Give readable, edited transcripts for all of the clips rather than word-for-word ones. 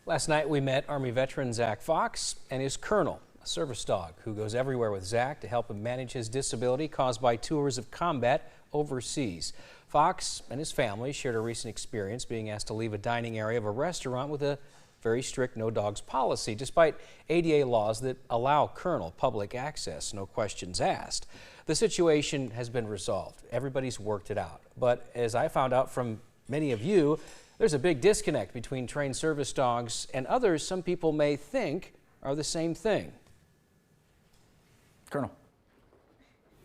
Last night we met Army veteran Zach Fox and his Colonel, a service dog who goes everywhere with Zach to help him manage his disability caused by tours of combat overseas. Fox and his family shared a recent experience being asked to leave a dining area of a restaurant with a very strict no dogs policy, despite ADA laws that allow Colonel public access, no questions asked. The situation has been resolved. Everybody's worked it out. But as I found out from many of you, there's a big disconnect between trained service dogs and others some people may think are the same thing. Colonel.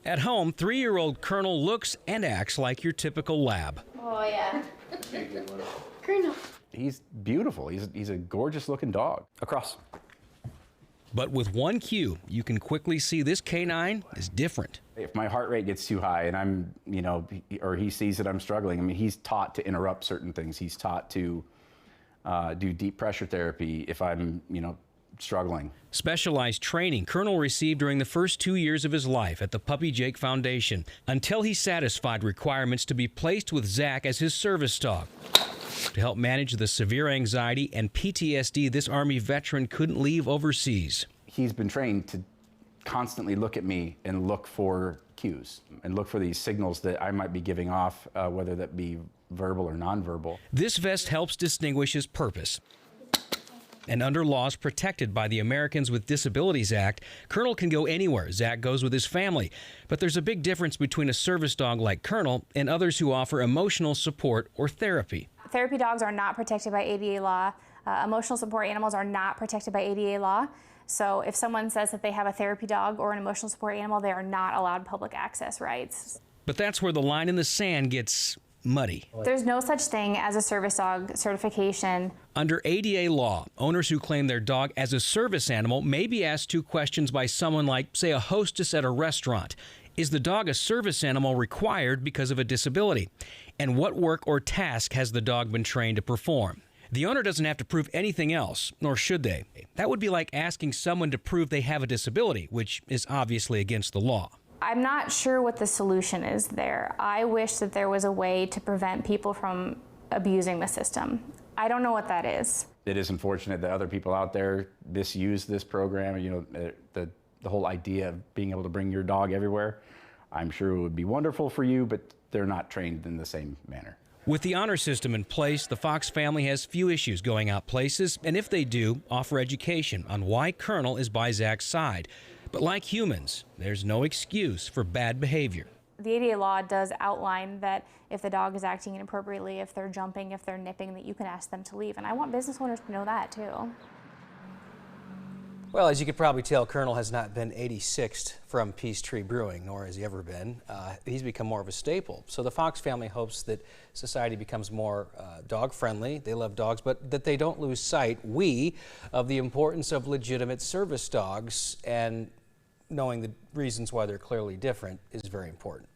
At home, 3-year-old Colonel looks and acts like your typical lab. Oh, yeah. Colonel. He's beautiful. He's a gorgeous looking dog. Across. But with one cue, you can quickly see this canine is different. If my heart rate gets too high and I'm, or he sees that I'm struggling, I mean, he's taught to interrupt certain things. He's taught to do deep pressure therapy if I'm, struggling. Specialized training Colonel received during the first 2 years of his life at the Puppy Jake Foundation until he satisfied requirements to be placed with Zach as his service dog. To help manage the severe anxiety and PTSD this Army veteran couldn't leave overseas. He's been trained to constantly look at me and look for cues and look for these signals that I might be giving off, whether that be verbal or nonverbal. This vest helps distinguish his purpose. And under laws protected by the Americans with Disabilities Act, Colonel can go anywhere Zach goes with his family. But there's a big difference between a service dog like Colonel and others who offer emotional support or therapy. Therapy dogs are not protected by ADA law. Emotional support animals are not protected by ADA law. So if someone says that they have a therapy dog or an emotional support animal, they are not allowed public access rights. But that's where the line in the sand gets muddy. There's no such thing as a service dog certification. Under ADA law, owners who claim their dog as a service animal may be asked 2 questions by someone like, say, a hostess at a restaurant. Is the dog a service animal required because of a disability? And what work or task has the dog been trained to perform? The owner doesn't have to prove anything else, nor should they. That would be like asking someone to prove they have a disability, which is obviously against the law. I'm not sure what the solution is there. I wish that there was a way to prevent people from abusing the system. I don't know what that is. It is unfortunate that other people out there misuse this program. The whole idea of being able to bring your dog everywhere. I'm sure it would be wonderful for you, but they're not trained in the same manner. With the honor system in place, the Fox family has few issues going out places, and if they do, offer education on why Colonel is by Zach's side. But like humans, there's no excuse for bad behavior. The ADA law does outline that if the dog is acting inappropriately, if they're jumping, if they're nipping, that you can ask them to leave. And I want business owners to know that too. Well, as you could probably tell, Colonel has not been 86th from Peachtree Brewing, nor has he ever been. He's become more of a staple. So the Fox family hopes that society becomes more dog-friendly. They love dogs, but that they don't lose sight, of the importance of legitimate service dogs, and knowing the reasons why they're clearly different is very important.